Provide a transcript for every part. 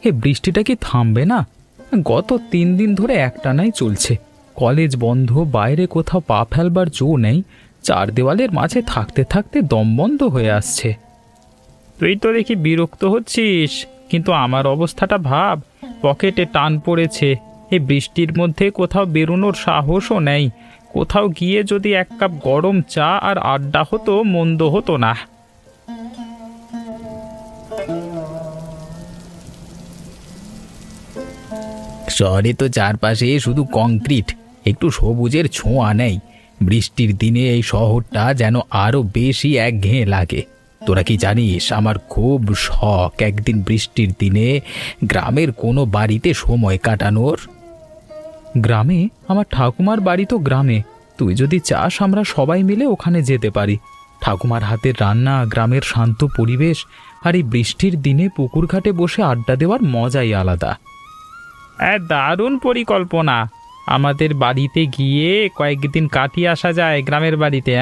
এ বৃষ্টিটা কি থামবে না? গত 3 দিন ধরে একটানাই চলছে। কলেজ বন্ধ, বাইরে কোথাও পা ফেলবার জো নেই। চার দেওয়ালের মাঝে থাকতে থাকতে দম বন্ধ হয়ে আসছে। তুই তো দেখি বিরক্ত হচ্ছিস, কিন্তু আমার অবস্থাটা ভাব। পকেটে টান পড়েছে। এই বৃষ্টির মধ্যে কোথাও বেরোনোর সাহসও নেই। কোথাও গিয়ে যদি 1 কাপ গরম চা আর আড্ডা হতো, মন্দ হতো না। শহরে তো চারপাশে শুধু কংক্রিট, একটু সবুজের ছোঁয়া নেই। বৃষ্টির দিনে এই শহরটা যেন আরো বেশি একঘেয়ে লাগে। তোরা কি জানিস, আমার খুব শখ একদিন বৃষ্টির দিনে গ্রামের কোনো বাড়িতে সময় কাটানোর। গ্রামে? আমার ঠাকুমার বাড়ি তো গ্রামে। তুই যদি চাস আমরা সবাই মিলে ওখানে যেতে পারি। ঠাকুমার হাতের রান্না, গ্রামের শান্ত পরিবেশ আর এই বৃষ্টির দিনে পুকুর ঘাটে বসে আড্ডা দেওয়ার মজাই আলাদা। দারুণ পরিকল্পনা। আমাদের বাড়িতে গিয়ে কয়েকদিন কাটিয়ে আসা যায় গ্রামের বাড়িতে।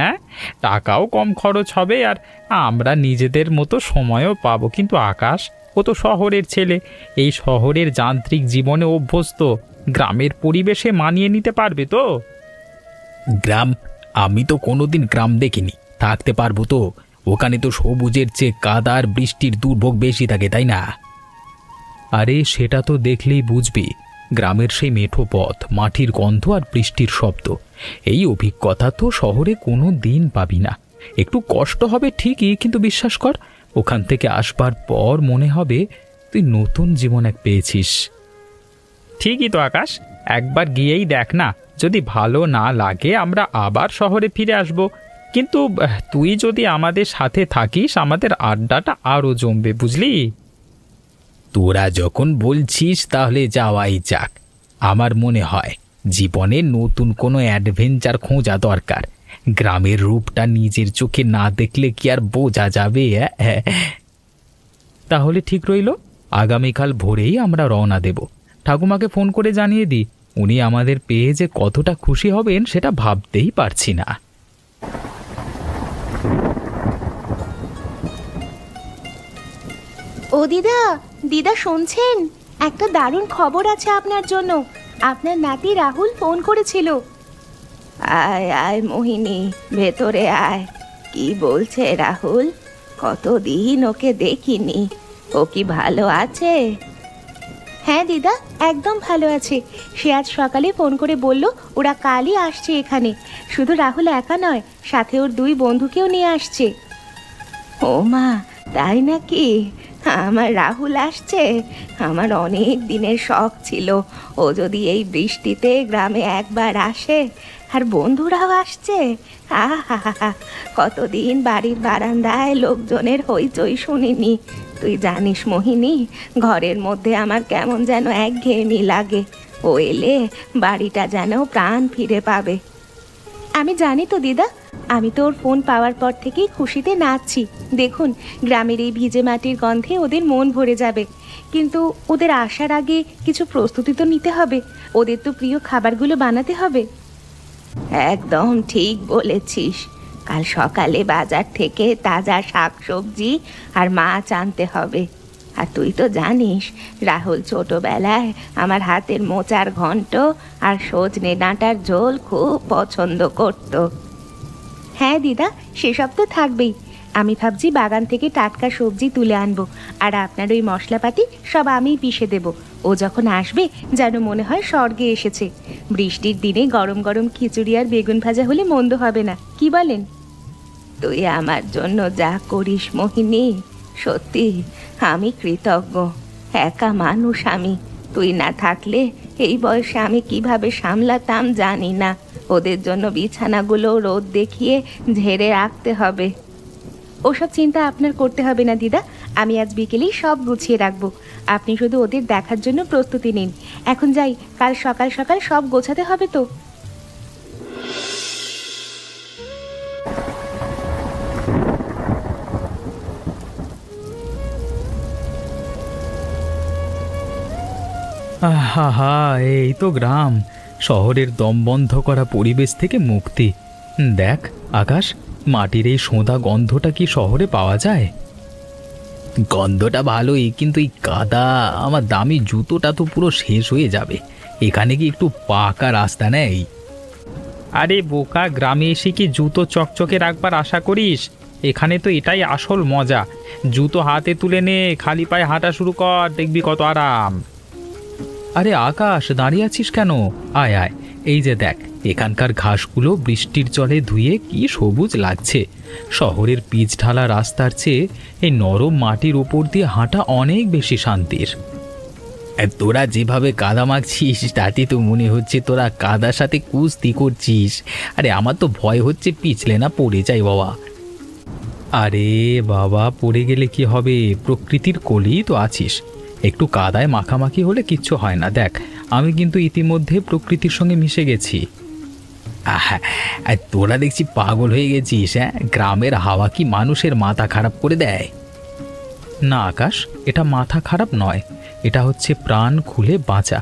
টাকাও কম খরচ হবে আর আমরা নিজেদের মতো সময়ও পাবো। কিন্তু আকাশ, ও তো শহরের ছেলে, এই শহরের যান্ত্রিক জীবনে অভ্যস্ত। গ্রামের পরিবেশে মানিয়ে নিতে পারবে তো? গ্রাম? আমি তো কোনোদিন গ্রাম দেখিনি, থাকতে পারবো তো? ওখানে তো সবুজের চেয়ে কাদা আর বৃষ্টির দুর্ভোগ বেশি থাকে, তাই না? আরে সেটা তো দেখলেই বুঝবি। গ্রামের সেই মেঠো পথ, মাটির গন্ধ আর বৃষ্টির শব্দ, এই অভিজ্ঞতা তো শহরে কোনো দিন পাবি না। একটু কষ্ট হবে ঠিকই, কিন্তু বিশ্বাস কর, ওখান থেকে আসবার পর মনে হবে তুই নতুন জীবন এক পেয়েছিস। ঠিকই তো আকাশ, একবার গিয়েই দেখ না। যদি ভালো না লাগে আমরা আবার শহরে ফিরে আসব। কিন্তু তুই যদি আমাদের সাথে থাকিস, আমাদের আড্ডাটা আরও জমবে, বুঝলি? তোরা যখন বলছিস তাহলে যাওয়াই যাক। আমার মনে হয় জীবনে নতুন কোনো অ্যাডভেঞ্চার খোঁজা দরকার। গ্রামের রূপটা নিজের চোখে না দেখলে কি আর বোঝা যাবে? তাহলে ঠিক রইল, আগামীকাল ভোরেই আমরা রওনা দেব। ঠাকুমাকে ফোন করে জানিয়ে দিই, উনি আমাদের পেয়ে যে কতটা খুশি হবেন সেটা ভাবতেই পারছি না। ও দিদা, দিদা শুনছেন? একটা দারুণ খবর আছে আপনার জন্য। আপনার নাতি রাহুল ফোন করেছিল। আয় আয় মোহিনী, ভেতরে আয়। কি বলছে রাহুল? কতদিন ওকে দেখিনি। ও কি ভালো আছে? হ্যাঁ দিদা, একদম ভালো আছে। সে আজ সকালে ফোন করে বলল ওরা কালই আসছে এখানে। শুধু রাহুল একা নয়, সাথে ওর 2 বন্ধুকেও নিয়ে আসছে। ও মা, তাই নাকি? আমার রাহুল আসছে? আমার অনেক দিনের শখ ছিল ও যদি এই বৃষ্টিতে গ্রামে একবার আসে। আর বন্ধুরাও আসছে। আহা, কতদিন বাড়ির বারান্দায় লোকজনের হইচই শুনিনি। তুই জানিস মোহিনী, ঘরের মধ্যে আমার কেমন যেন একঘেয়েমি লাগে। ও এলে বাড়িটা যেন প্রাণ ফিরে পাবে। আমি জানি তো দিদা, আমি তো ওর ফোন পাওয়ার পর থেকেই খুশিতে নাচছি। দেখুন, গ্রামের এই ভিজে মাটির গন্ধে ওদের মন ভরে যাবে। কিন্তু ওদের আসার আগে কিছু প্রস্তুতি তো নিতে হবে। ওদের তো প্রিয় খাবারগুলো বানাতে হবে। একদম ঠিক বলেছিস। কাল সকালে বাজার থেকে তাজা শাকসবজি আর মাছ আনতে হবে। আর তুই তো জানিস রাহুল ছোটবেলায় আমার হাতের মোচার ঘন্ট আর সজনে ডাঁটার ঝোল খুব পছন্দ করত। হ্যাঁ দিদা, সেসব তো থাকবেই। আমি ভাবছি বাগান থেকে টাটকা সবজি তুলে আনবো, আর আপনার ওই মশলাপাতি সব আমিই পিষে দেব। ও যখন আসবে যেন মনে হয় স্বর্গে এসেছে। বৃষ্টির দিনে গরম গরম খিচুড়ি আর বেগুন ভাজা হলে মন্দ হবে না, কি বলেন? তুই আমার জন্য যা করিস মোহিনী, সত্যি আমি কৃতজ্ঞ। একা মানুষ আমি, তুই না থাকলে এই বয়সে আমি কিভাবে সামলাতাম জানি না। ওদের জন্য বিছানাগুলো রোদ দেখিয়ে ঝেড়ে রাখতে হবে। ওসব চিন্তা আপনার করতে হবে না দিদা, আমি আজ বিকেলেই সব গুছিয়ে রাখবো। আপনি শুধু ওদের দেখার জন্য প্রস্তুতি নিন। এখন যাই, কাল সকাল সকাল সব গোছাতে হবে তো। আহা, এই তো গ্রাম। শহরের দম বন্ধ করা পরিবেশ থেকে মুক্তি। দেখ আকাশ, মাটির এই সোঁদা গন্ধটা কি শহরে পাওয়া যায়? গন্ধটা ভালোই, কিন্তু এই কাদা, আমার দামি জুতোটা তো পুরো শেষ হয়ে যাবে। এখানে কি একটু পাকা রাস্তা নেই? আরে বোকা, গ্রামে এসে কি জুতো চকচকে রাখবার আশা করিস? এখানে তো এটাই আসল মজা। জুতো হাতে তুলে নে, খালি পায়ে হাঁটা শুরু কর, দেখবি কত আরাম। আরে আকাশ, দাঁড়িয়ে আছিস কেন? আয় আয়, এই যে দেখ, এখানকার ঘাসগুলো বৃষ্টির জলে ধুয়ে কি সবুজ লাগছে। শহরের পিচ ঢালা রাস্তার চেয়ে এই নরম মাটির উপর দিয়ে হাঁটা অনেক বেশি শান্তির। তোরা যেভাবে কাদা মাখছিস তাতে তো মনে হচ্ছে তোরা কাদার সাথে কুস্তি করছিস। আরে আমার তো ভয় হচ্ছে পিছলে না পড়ে যাই বাবা। আরে বাবা, পড়ে গেলে কি হবে? প্রকৃতির কোলেই তো আছিস, একটু কাদায় মাখামাখি হলে কিচ্ছু হয় না। দেখ, আমি কিন্তু ইতিমধ্যে প্রকৃতির সঙ্গে মিশে গেছি। আহা, আর তোরা দেখছি পাগল হয়ে গেছিস। হ্যাঁ, গ্রামের হাওয়া কি মানুষের মাথা খারাপ করে দেয়? না আকাশ, এটা মাথা খারাপ নয়, এটা হচ্ছে প্রাণ খুলে বাঁচা।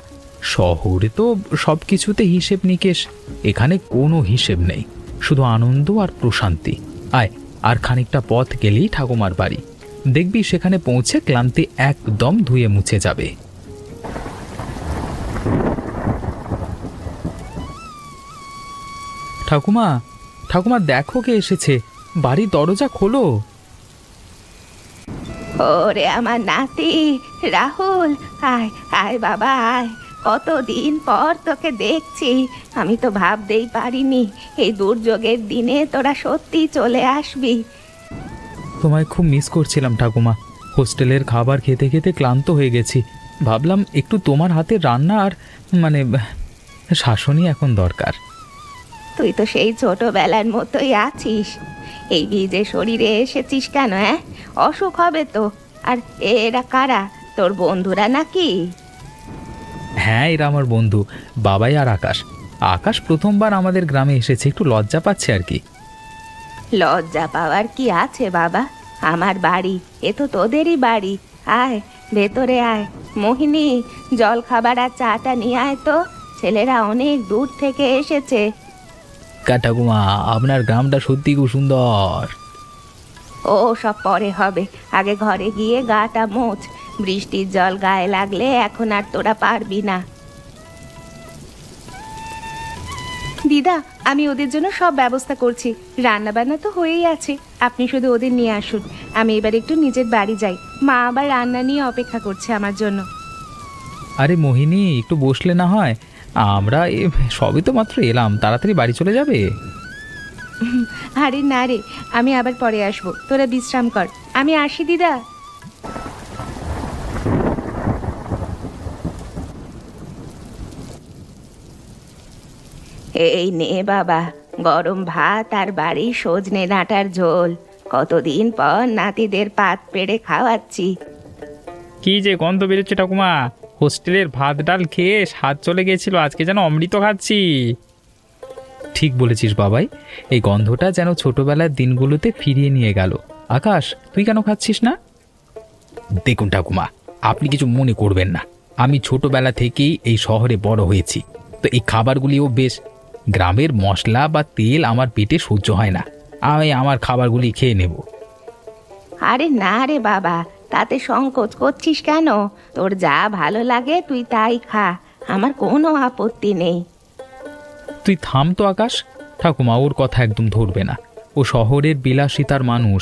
শহরে তো সব কিছুতে হিসেব নিকেশ, এখানে কোনো হিসেব নেই, শুধু আনন্দ আর প্রশান্তি। আয়, আর খানিকটা পথ গেলেই ঠাকুমার বাড়ি, দেখবি সেখানে পৌঁছে ক্লান্তি একদম ধুয়ে মুছে যাবে। ঠাকুমা, ঠাকুমা দেখো কে এসেছে, বাড়ির দরজা খোলো। ওরে আমার নাতি রাহুল, আয় আয় বাবা আয়। কতদিন পর তোকে দেখছি, আমি তো ভাবতেই পারিনি এই দুর্যোগের দিনে তোরা সত্যি চলে আসবি। তোমায় খুব মিস করছিলাম ঠাকুমা, হোস্টেলের খাবার খেতে খেতে ক্লান্ত হয়ে গেছি। ভাবলাম একটু তোমার হাতের রান্না আর শাসনই এখন দরকার। তুই তো সেই ছোটবেলার মতোই আছিস। এই ভিজে শরীরে এসেছিস কেন? হ্যাঁ, অসুখ হবে তো। আর এরা কারা, তোর বন্ধুরা নাকি? হ্যাঁ, এরা আমার বন্ধু, বাবাই আর আকাশ। আকাশ প্রথমবার আমাদের গ্রামে এসেছে, একটু লজ্জা পাচ্ছে আর কি। লজ্জা পাওয়ার কি আছে বাবা? আমার বাড়ি, এ তো তোদেরই বাড়ি। আয় ভেতরে আয়। মোহিনী, জল খাবার আর চাটা নিয়ে আয় তো, ছেলেরা অনেক দূর থেকে এসেছে। ঠাকুমা, আপনার গ্রামটা সত্যি খুব সুন্দর। ও সব পরে হবে, আগে ঘরে গিয়ে গাটা মোছ। বৃষ্টির জল গায়ে লাগলে এখন আর তোরা পারবি না। দিদা, আমি ওদের জন্য সব ব্যবস্থা করছি, রান্না বান্না তো হয়েই আছে, আপনি শুধু ওদের নিয়ে আসুন। আমি এবার একটু নিজের বাড়ি যাই, মা আবার রান্না নিয়ে অপেক্ষা করছে আমার জন্য। আরে মোহিনী, একটু বসলে না হয়? আমরা সবই তো মাত্র এলাম, তাড়াতাড়ি বাড়ি চলে যাবে। আরে না রে, আমি আবার পরে আসবো, তোরা বিশ্রাম কর, আমি আসি দিদা। এই নে বাবা, গরম ভাত আর বাড়ি সজনে ডাঁটার ঝোল। কতদিন পর নাতিদের পাত পেড়ে খাওয়াচ্ছি। কি যে গন্ধ বেরোচ্ছে ঠাকুমা, হোস্টেলের ভাত ডাল খেয়ে স্বাদ চলে গেছিল, আজকে যেন অমৃত খাচ্ছি। ঠিক বলেছিস বাবাই, এই গন্ধটা যেন ছোটবেলার দিনগুলোতে ফিরিয়ে নিয়ে গেল। আকাশ, তুই কেন খাচ্ছিস না? দেখুন ঠাকুমা, আপনি কিছু মনে করবেন না, আমি ছোটবেলা থেকেই এই শহরে বড় হয়েছি, তো এই খাবারগুলিও বেশ। গ্রামের মশলা বা তেল আমার পেটে সহ্য হয় না, আমি আমার খাবারগুলি খেয়ে নেব। আরে না রে বাবা, তাতে সংকোচ করছিস কেন? তোর যা ভালো লাগে তুই তাই খা, আমার কোনো আপত্তি নেই। তুই থাম তো আকাশ, ঠাকুমা ওর কথা একদম ধরবে না। ও শহরের বিলাসিতার মানুষ,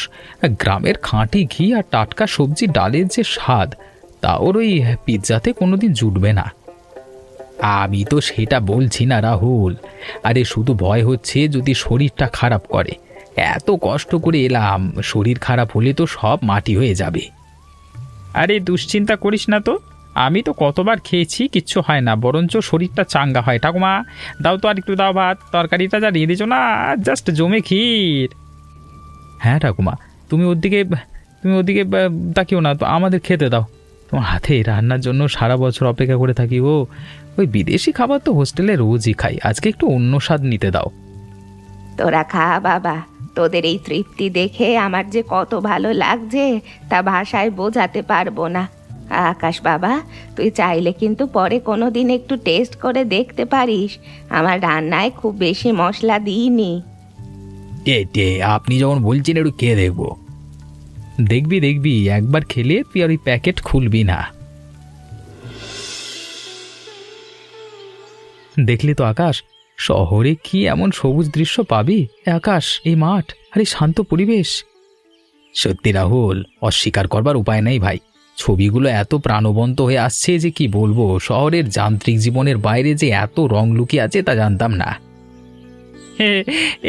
গ্রামের খাঁটি ঘি আর টাটকা সবজি ডালের যে স্বাদ, তা ওর ওই পিৎজাতে কোনোদিন জুটবে না। আমি তো সেটা বলছি না রাহুল, আরে শুধু ভয় হচ্ছে যদি শরীরটা খারাপ করে। এত কষ্ট করে এলাম, শরীর খারাপ হলে তো সব মাটি হয়ে যাবে। আরে দুশ্চিন্তা করিস না তো, আমি তো কতবার খেয়েছি, কিচ্ছু হয় না, বরঞ্চ শরীরটা চাঙ্গা হয়। ঠাকুমা দাও তো, আর একটু দাও ভাত, তরকারিটা যা রেঁধেছো না, জাস্ট জমে ক্ষীর। হ্যাঁ ঠাকুমা, তুমি ওদিকে তাকিও না তো, আমাদের খেতে দাও। তোমার হাতে রান্নার জন্য সারা বছর অপেক্ষা করে থাকি গো। ওই বিদেশি খাবার তো হোস্টেলে রোজই খাই, আজকে একটু অন্য স্বাদ নিতে দাও। তোরা খা বাবা, তোদের এই তৃপ্তি দেখে আমার যে কত ভালো লাগছে তা ভাষায় বোঝাতে পারবো না। আকাশ বাবা, তুই চাইলে কিন্তু পরে কোনো দিন একটু টেস্ট করে দেখতে পারিস, আমার রান্নায় খুব বেশি মশলা দিইনি। আপনি যখন বলছেন একটু খেয়ে দেখবো। দেখবি দেখবি, একবার খেলে তুই আর ওই প্যাকেট খুলবি না। দেখলি তো আকাশ, শহরে কি এমন সবুজ দৃশ্য পাবি? এ আকাশ, এই মাঠ আর এই শান্ত পরিবেশ। সত্যি রাহুল, অস্বীকার করবার উপায় নেই ভাই। ছবিগুলো এত প্রাণবন্ত হয়ে আসছে যে কি বলবো, শহরের যান্ত্রিক জীবনের বাইরে যে এত রং লুকিয়ে আছে তা জানতাম না।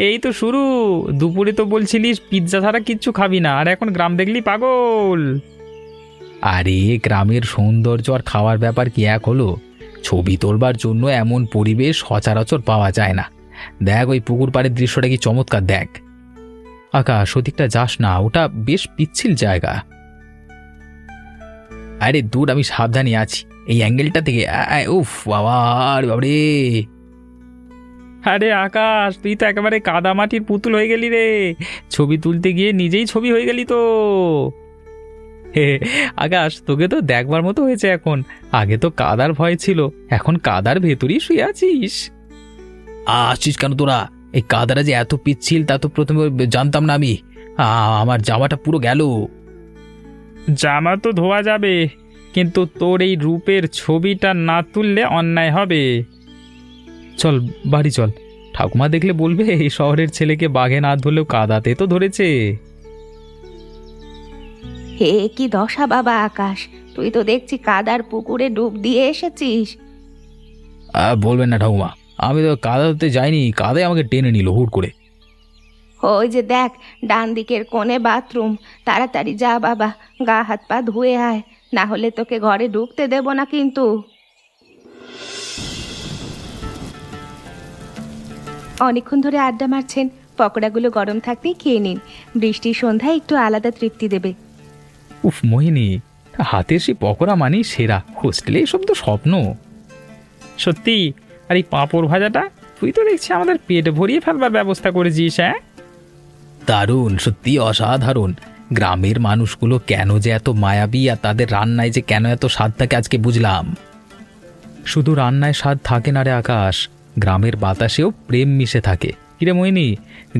এই তো শুরু। দুপুরে তো বলছিলিস পিৎজা ছাড়া কিচ্ছু খাবি না, আর এখন গ্রাম দেখলি পাগল। আরে গ্রামের সৌন্দর্য আর খাওয়ার ব্যাপার কি এক হলো? ছবি তোলবার জন্য এমন পরিবেশ সচরাচর পাওয়া যায় না। দেখ ওই পুকুর পাড়ের দৃশ্যটা কি চমৎকার, দেখ। আকাশ, ওদিকটা যাস না, ওটা বেশ পিচ্ছিল জায়গা। আরে দূর, আমি সাবধানে আছি। এই অ্যাঙ্গেলটা থেকে উফ বাবা, আরে বাবারে। আরে আকাশ, তুই তো একেবারে কাদামাটির পুতুল হয়ে গেলি রে। ছবি তুলতে গিয়ে নিজেই ছবি হয়ে গেলি তো। হে আকাশ, তোকে তো দেখবার মতো হয়েছে এখন। আগে তো কাদার ভয় ছিল, এখন কাদার ভেতরই শুয়ে আছিস। আসছিস কেন তোরা? এই কাদাটা যে এত পিচ্ছিল তা তো প্রথমে জানতাম না আমি। আমার জামাটা পুরো গেল। জামা তো ধোয়া যাবে, কিন্তু তোর এই রূপের ছবিটা না তুললে অন্যায় হবে। চল বাড়ি চল, ঠাকুমা দেখলে বলবে এই শহরের ছেলেকে বাঘে না ধরলেও কাদাতে তো ধরেছে। হে কি দশা বাবা আকাশ, তুই তো দেখছি কাদার পুকুরে ডুব দিয়ে এসেছিস। বলবেন না ঠাকুমা, আমি তো কাদাতে যাইনি, কাদায় আমাকে টেনে নিল হুট করে। ওই যে দেখ, ডান দিকের কোণে বাথরুম, তাড়াতাড়ি যা বাবা, গা হাত পা ধুয়ে আয়, না হলে তোকে ঘরে ঢুকতে দেব না কিন্তু। অনেকক্ষণ ধরে আড্ডা মারছেন, পকোড়াগুলো গরম থাকতেই খেয়ে নিন। বৃষ্টির সন্ধ্যায় একটু আলাদা তৃপ্তি দেবে। উফ মোহিনী, হাতের সেই পকোড়া মানেই সেরা। হোস্টেলে এসব তো স্বপ্ন। সত্যি। আর এই পাঁপড় ভাজাটা, তুই তো দেখছি আমাদের পেট ভরিয়ে ফেলবার ব্যবস্থা করেছিস। হ্যাঁ, দারুণ, সত্যি অসাধারণ। গ্রামের মানুষগুলো কেন যে এত মায়াবী, আর তাদের রান্নায় যে কেন এত স্বাদ থাকে আজকে বুঝলাম। শুধু রান্নায় স্বাদ থাকে না রে আকাশ, গ্রামের বাতাসেও প্রেম মিশে থাকে। কিরে মোহিনী,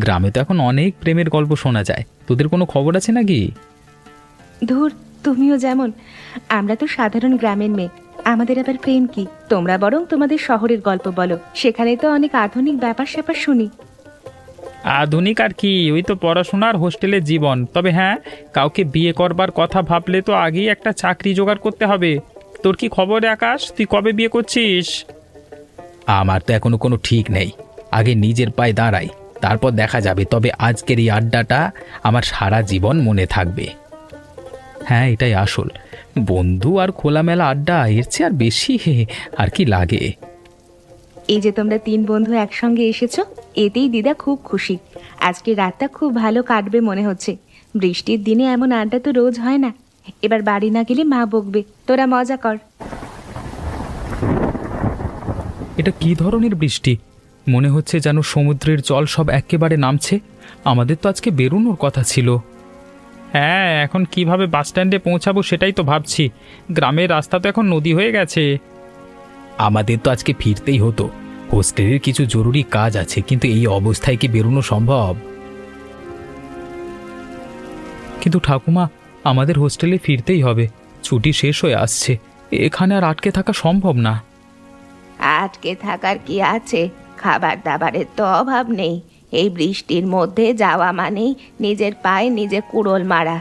গ্রামে তো এখন অনেক প্রেমের গল্প শোনা যায়, তোদের কোনো খবর আছে নাকি? ধুর, তুমিও যেমন। আমরা তো সাধারণ গ্রামের মেয়ে, আমাদের আবার প্রেম কি? তোমরা বরং তোমাদের শহরের গল্প বলো, সেখানে তো অনেক আধুনিক ব্যাপার স্যাপার শুনি। আধুনিক আর কি, ওই তো পড়াশোনার হোস্টেলের জীবন। তবে হ্যাঁ, কাউকে বিয়ে করবার কথা ভাবলে তো আগেই একটা চাকরি জোগাড় করতে হবে। তোর কি খবর রে আকাশ, তুই কবে বিয়ে করছিস? আমার তো এখনো কোনো ঠিক নেই। আগে নিজের পায়ে দাঁড়াই, তারপর দেখা যাবে। তবে আজকের এই আড্ডাটা আমার সারা জীবন মনে থাকবে। হ্যাঁ, এটাই আসল বন্ধু আর খোলামেলা আড্ডা, এর চেয়ে আর বেশি আর কি লাগে। এই যে তোমরা তিন বন্ধু একসঙ্গে এসেছো, এতেই দিদা খুব খুশি। আজকে রাতটা খুব ভালো কাটবে মনে হচ্ছে। বৃষ্টির দিনে এমন আড্ডা তো রোজ হয় না। এবার বাড়ি না গেলে মা বকবে। তোরা মজা কর। এটা কি ধরনের বৃষ্টি? মনে হচ্ছে যেন সমুদ্রের জল সব একেবারে নামছে। আমাদের তো আজকে বেরোনোর কথা ছিল। হ্যাঁ, এখন কিভাবে বাস স্ট্যান্ডে পৌঁছাবো সেটাই তো ভাবছি। গ্রামের রাস্তা তো এখন নদী হয়ে গেছে। আমাদের তো আজকে ফিরতেই হতো, হোস্টেলের কিছু জরুরি কাজ আছে, কিন্তু এই অবস্থায় কি বেরোনো সম্ভব? কিন্তু ঠাকুমা, আমাদের হোস্টেলে ফিরতেই হবে। ছুটি শেষ হয়ে আসছে, এখানে আর আটকে থাকা সম্ভব না। আটকে থাকার কি আছে? খাবার দাবারের তো অভাব নেই। এই বৃষ্টির মধ্যে যাওয়া মানেই নিজের পায়ে নিজে কুড়োল মারা।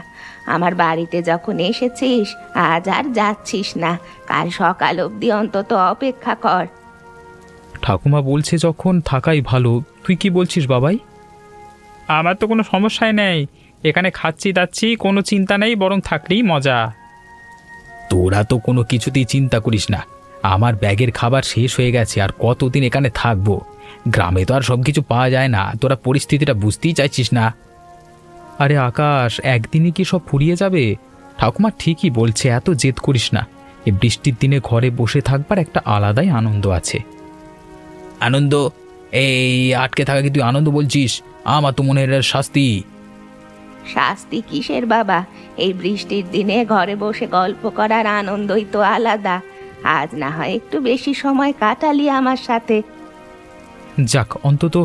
আমার বাড়িতে যখন এসেছিস, আজ আর যাচ্ছিস না। কাল সকাল অবধি অন্তত অপেক্ষা কর। ঠাকুমা বলছে যখন থাকাই ভালো। তুই কি বলছিস বাবাই? আমার তো কোনো সমস্যাই নেই, এখানে খাচ্ছি দাচ্ছি, কোনো চিন্তা নেই, বরং থাকলেই মজা। তোরা তো কোনো কিছুতেই চিন্তা করিস না। আমার ব্যাগের খাবার শেষ হয়ে গেছে, আর কতদিন এখানে থাকবো? গ্রামে তো আর সব কিছু পাওয়া যায় না। তোরা পরিস্থিতিটা বুঝতেই চাইছিস না। আরে আকাশ, একদিনই কি সব ফুরিয়ে যাবে? ঠাকুমা ঠিকই বলছে, এত জেদ করিস না। এই বৃষ্টির দিনে ঘরে বসে থাকবার একটা আলাদাই আনন্দ আছে। আনন্দ? এই আটকে থাকা কি তুই আনন্দ বলছিস? আমার তো মনে হয় এটা শাস্তি। শাস্তি কিসের বাবা? এই বৃষ্টির দিনে ঘরে বসে গল্প করার আনন্দই তো আলাদা। আজ না হয় একটু বেশি সময় কাটালি আমার সাথে। যাক, অন্তত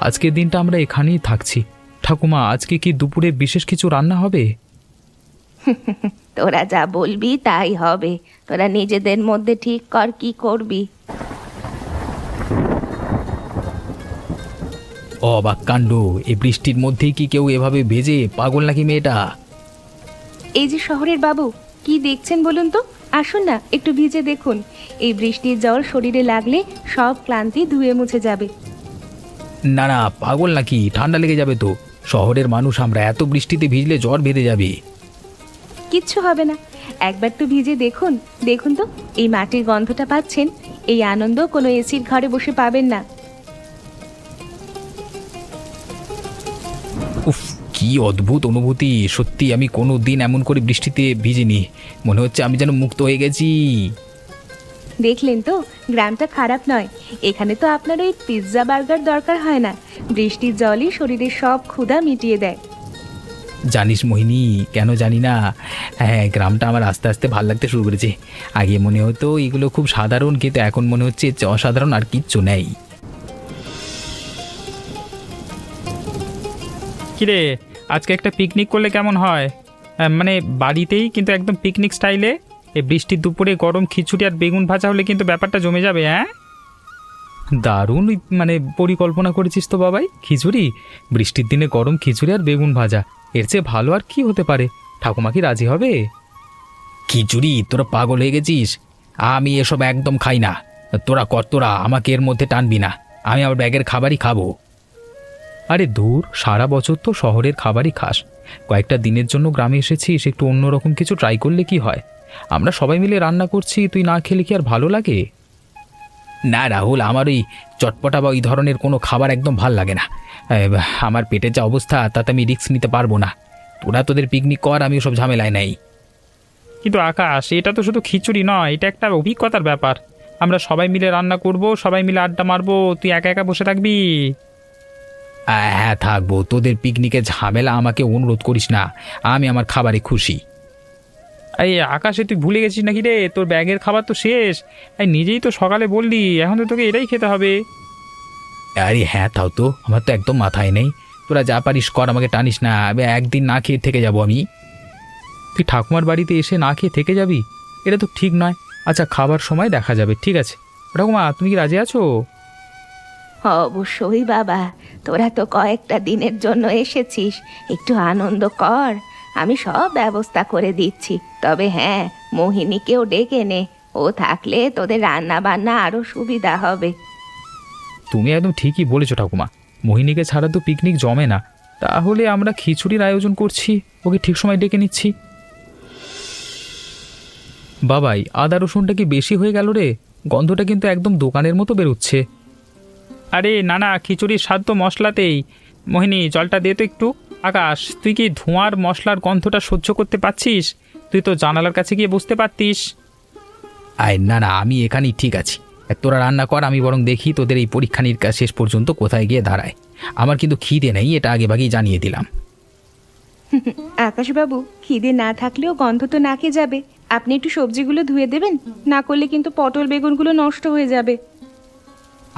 আজকের দিনটা আমরা এখানেই থাকছি। ঠাকুমা, আজকে কি দুপুরে বিশেষ কিছু রান্না হবে? তোরা যা বলবি তাই হবে। তোরা নিজেদের মধ্যে ঠিক কর কি করবি। অবাক কাণ্ড! এই বৃষ্টির মধ্যেই কি কেউ এভাবে ভেজে? পাগল নাকি মেয়েটা? এই যে শহরের বাবু, কি দেখছেন বলুন তো? আসুন না, একটু ভিজে দেখুন। এই বৃষ্টির জল শরীরে লাগলে সব ক্লান্তি ধুয়ে মুছে যাবে। না না, পাগল নাকি? ঠান্ডা লেগে যাবে তো। শহরের মানুষ আমরা, এত বৃষ্টিতে ভিজলে জ্বর বেঁধে যাবে। কিচ্ছু হবে না, একবার তো ভিজে দেখুন। দেখুন তো, এই মাটির গন্ধটা পাচ্ছেন? এই আনন্দ কোনো এসির ঘরে বসে পাবেন না। উফ, কি অদ্ভুত অনুভূতি! সত্যি আমি কোনো দিন এমন করে বৃষ্টিতে ভিজিনি। মনে হচ্ছে আমি যেন মুক্ত হয়ে গেছি। দেখলেন তো, গ্রামটা খারাপ নয়। এখানে তো আপনার ওই পিৎজা বার্গার দরকার হয় না। বৃষ্টির জলই শরীরের সব ক্ষুধা মিটিয়ে দেয়। জানিস মোহিনী, কেন জানি না, হ্যাঁ, গ্রামটা আমার আস্তে আস্তে ভাল লাগতে শুরু করেছে। আগে মনে হতো এগুলো খুব সাধারণ, কিন্তু এখন মনে হচ্ছে এর চেয়ে অসাধারণ আর কিচ্ছু নেই। কিরে, আজকে একটা পিকনিক করলে কেমন হয়? মানে বাড়িতেই, কিন্তু একদম পিকনিক স্টাইলে। এই বৃষ্টির দুপুরে গরম খিচুড়ি আর বেগুন ভাজা হলে কিন্তু ব্যাপারটা জমে যাবে। হ্যাঁ, দারুণ মানে পরিকল্পনা করেছিস তো বাবাই। খিচুড়ি, বৃষ্টির দিনে গরম খিচুড়ি আর বেগুন ভাজা, এর চেয়ে ভালো আর কি হতে পারে? ঠাকুমা কি রাজি হবে? খিচুড়ি? তোরা পাগল হয়ে গেছিস? আমি এসব একদম খাই না। তোরা কর, তোরা আমাকে এর মধ্যে টানবি না। আমি আমার ব্যাগের খাবারই খাবো। আরে দূর, সারা বছর তো শহরের খাবারই খাস। কয়েকটা দিনের জন্য গ্রামে এসেছিস, একটু অন্যরকম কিছু ট্রাই করলে কি হয়? আমরা সবাই মিলে রান্না করছি, তুই না খেলে কি আর ভালো লাগে? না রাহুল, আমার ওই চটপটা বা ওই ধরনের কোনো খাবার একদম ভাল লাগে না। আমার পেটের যা অবস্থা, তাতে আমি রিস্ক নিতে পারবো না। তোরা তোদের পিকনিক কর, আমি ওসব ঝামেলায় নাই। কিন্তু আকাশ, এটা তো শুধু খিচুড়ি নয়, এটা একটা অভিজ্ঞতার ব্যাপার। আমরা সবাই মিলে রান্না করব, সবাই মিলে আড্ডা মারবো, তুই একা একা বসে থাকবি? হ্যাঁ, থাকবো। তোদের পিকনিকে ঝামেলা আমাকে অনুরোধ করিস না। আমি আমার খাবারে খুশি। এই আকাশে, তুই ভুলে গেছিস নাকি রে? তোর ব্যাগের খাবার তো শেষ। এই নিজেই তো সকালে বললি, এখন তো তোকে এটাই খেতে হবে। আরে হ্যাঁ, তাও তো, আমার তো একদম মাথায় নেই। তোরা যা পারিস কর, আমাকে টানিস না। একদিন না খেয়ে থেকে যাব আমি। তুই ঠাকুমার বাড়িতে এসে না খেয়ে থেকে যাবি? এটা তো ঠিক নয়। আচ্ছা, খাবার সময় দেখা যাবে, ঠিক আছে? ঠাকুমা, তুমি কি রাজি আছো? অবশ্যই বাবা, তোরা তো কয়েকটা দিনের জন্য এসেছিস, একটু আনন্দ কর। আমি সব ব্যবস্থা করে দিচ্ছি। তবে হ্যাঁ, মোহিনীকেও ডেকে নে। ও থাকলে তোদের রান্না বান্না আরো সুবিধা হবে। তুমি একদম ঠিকই বলেছো ঠাকুমা। মোহিনীকে ছাড়া তো পিকনিক জমে না। তাহলে আমরা খিচুড়ির আয়োজন করছি, ওকে ঠিক সময় ডেকে নিচ্ছি। বাবাই, আদা রসুনটা কি বেশি হয়ে গেল রে? গন্ধটা কিন্তু একদম দোকানের মতো বেরোচ্ছে। আরে না না, খিচুড়ির স্বাদ তো মশলাতেই। মোহিনী, জলটা দে তো একটু। আকাশ, তুই কি ধোঁয়ার মশলার গন্ধটা সহ্য করতে পারছিস? তুই তো জানালার কাছে গিয়ে বসতে পারতিস। না না, আমি এখানেই ঠিক আছি। তোরা রান্না কর, আমি বরং দেখি তোদের এই পরীক্ষা নিরীক্ষা শেষ পর্যন্ত কোথায় গিয়ে দাঁড়ায়। আমার কিন্তু খিদে নেই, এটা আগে ভাগেই জানিয়ে দিলাম। আকাশবাবু, খিদে না থাকলেও গন্ধ তো নাকে যাবে। আপনি একটু সবজিগুলো ধুয়ে দেবেন, না করলে কিন্তু পটল বেগুনগুলো নষ্ট হয়ে যাবে।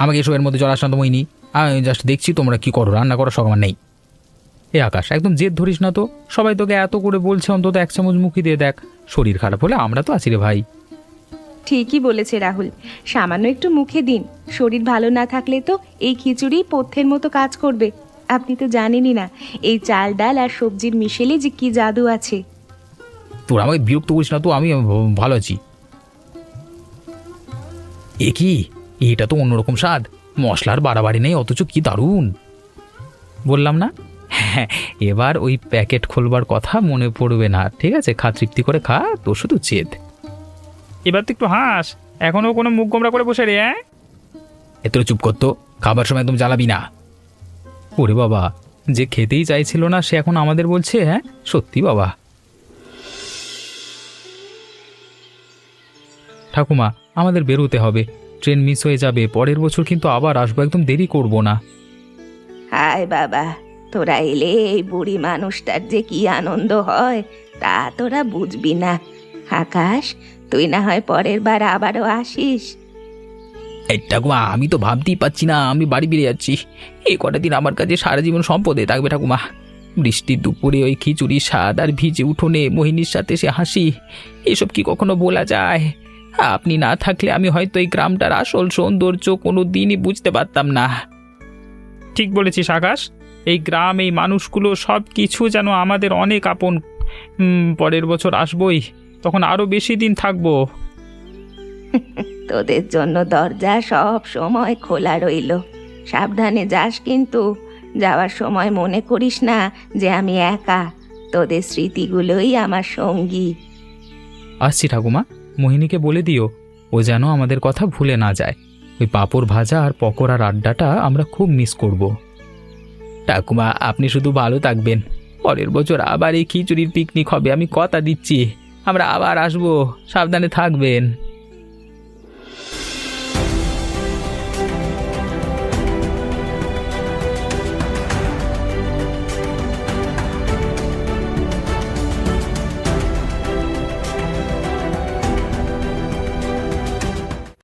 আমাকে এসবের মধ্যে জল আসান্ত মইনি। আমি জাস্ট দেখছি তোমরা কি করো, রান্না করার শখ আমার নেই। এ আকাশ, একদম জেদ ধরিস না তো। সবাই তোকে এত করে বলছে, অন্তত এক চামচ মুখি দিয়ে দেখ। শরীর খারাপ হলে আমরা তো আছি রে ভাই। ঠিকই বলেছে রাহুল, সামান্য একটু মুখে দিন। শরীর ভালো না থাকলে তো এই খিচুড়ি পথ্যের মতো কাজ করবে। আপনি তো জানেনই না, এই চাল ডাল আর সবজির মিশেলে যে কি জাদু আছে। তোরা আমাকে বিরক্ত করিস না তো, আমি ভালো আছি। এ কি, এটা তো অন্যরকম স্বাদ। মশলার বাড়াবাড়ি নেই, অথচ কি দারুণ! বললাম না? হ্যাঁ, এবার ওই প্যাকেট খোলবার কথা মনে পড়বে না, ঠিক আছে? খা, তৃপ্তি করে খা, তো শুধু জেদ। এবার তো একটু হাস, এখনো কোনো মুখ গোমরা করে বসে রে। হ্যাঁ, তোরা চুপ করতো, খাবার সময় একদম জ্বালাবি না। ওরে বাবা, যে খেতেই চাইছিল না সে এখন আমাদের বলছে? হ্যাঁ, সত্যি বাবা। ঠাকুমা, আমাদের বেরোতে হবে, ট্রেন মিস হয়ে যাবে। পরের বছর কিন্তু আবার আসবো, একদম দেরি করব না। হায় বাবা, তোরা এলে এই বুড়ি মানুষটার যে কি আনন্দ হয় তা তোরা বুঝবি না। আকাশ, তুই না হয় পরের বার আবারও আসিস। এই ঠাকুমা, আমি তো ভাবতেই পাচ্ছি না আমি বাড়ি ফিরে যাচ্ছি। এই কটা দিন আমার কাছে সারা জীবন সম্পদে থাকবে ঠাকুমা। বৃষ্টির দুপুরে ওই খিচুড়ি স্বাদ আর ভিজে উঠোনে মোহিনীর সাথে সে হাসি, এসব কি কখনো বলা যায়? আপনি না থাকলে আমি হয়তো এই গ্রামটার আসল সৌন্দর্য কোনো দিনই বুঝতে পারতাম না। ঠিক বলেছিস আকাশ, এই গ্রাম, এই মানুষগুলো সব কিছু যেন আমাদের অনেক আপন। পরের বছর আসবই, তখন আরো বেশি দিন থাকবো। তোদের জন্য দরজা সব সময় খোলা রইল। সাবধানে যাস কিন্তু, যাওয়ার সময় মনে করিস না যে আমি একা। তোদের স্মৃতিগুলোই আমার সঙ্গী। আসছি ঠাকুমা, মোহিনীকে বলে দিও ও যেন আমাদের কথা ভুলে না যায়। ওই পাঁপড় ভাজা আর পকোড়ার আড্ডাটা আমরা খুব মিস করব। ঠাকুমা, আপনি শুধু ভালো থাকবেন। পরের বছর আবার এই খিচুড়ির পিকনিক হবে, আমি কথা দিচ্ছি। আমরা আবার আসবো, সাবধানে থাকবেন।